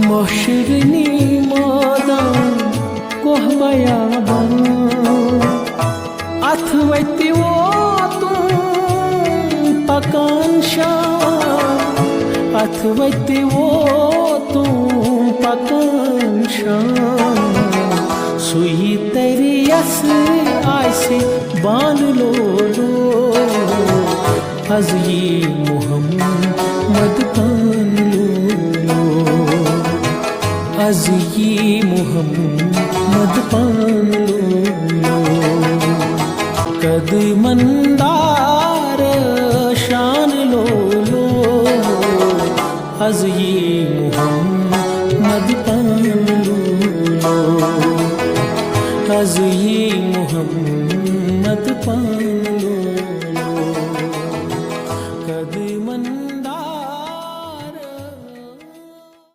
मोशरनी मोदान कोह बयाबान अथ वति वो तुम पकान शाम अथ वति वो तुम पकान शाम सुई तेरी यस आइसे बान लो अज ये मोहम्मद पान लो अज ये मोहम्मद पान लो कद मंदार शान लो अज ये